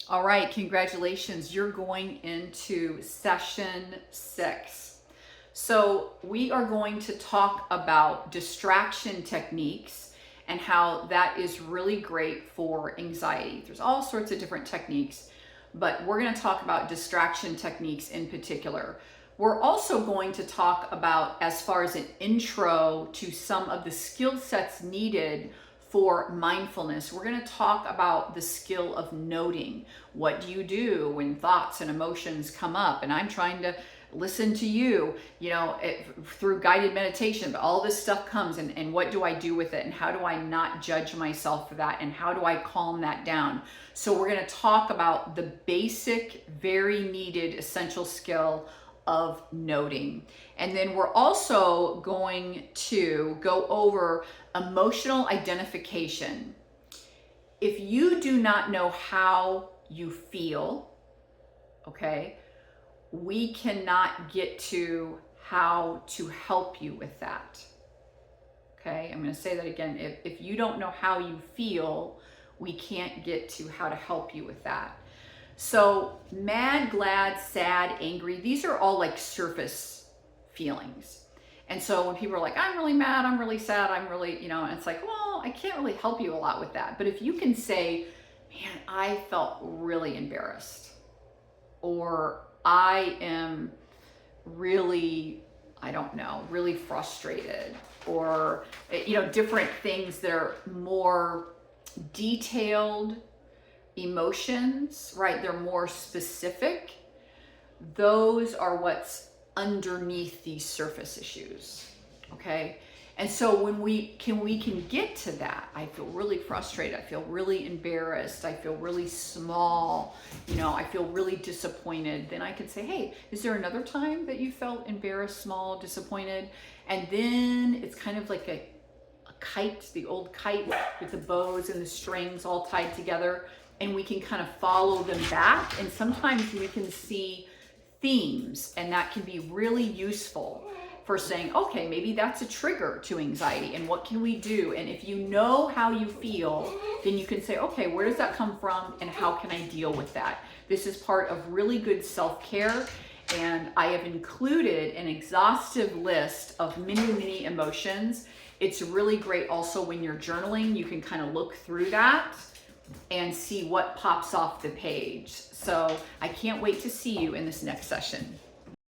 All right, congratulations. You're going into session 6. So we are going to talk about distraction techniques and how that is really great for anxiety. There's all sorts of different techniques, but we're going to talk about distraction techniques in particular. We're also going to talk about, as far as an intro to some of the skill sets needed for mindfulness, we're going to talk about the skill of noting. What do you do when thoughts and emotions come up? And I'm trying to listen to you, through guided meditation, but all this stuff comes, and what do I do with it? And how do I not judge myself for that? And how do I calm that down? So we're going to talk about the basic, very needed, essential skill of noting. And then we're also going to go over emotional identification. If you do not know how you feel, okay, we cannot get to how to help you with that. Okay, I'm going to say that again. If you don't know how you feel, we can't get to how to help you with that. So mad, glad, sad, angry, these are all like surface feelings. And so when people are like, I'm really mad, I'm really sad, I'm really, and it's like, well, I can't really help you a lot with that. But if you can say, man, I felt really embarrassed, or I am really, really frustrated, or, different things that are more detailed emotions, right? They're more specific. Those are what's underneath these surface issues, okay? And so when we can get to that, I feel really frustrated, I feel really embarrassed, I feel really small, I feel really disappointed, then I can say, hey, is there another time that you felt embarrassed, small, disappointed? And then it's kind of like a kite, the old kite with the bows and the strings all tied together, and we can kind of follow them back. And sometimes we can see themes, and that can be really useful for saying, okay, maybe that's a trigger to anxiety, and what can we do? And if you know how you feel, then you can say, okay, where does that come from, and how can I deal with that? This is part of really good self-care, and I have included an exhaustive list of many emotions. It's really great also when you're journaling, you can kind of look through that and see what pops off the page. So I can't wait to see you in this next session.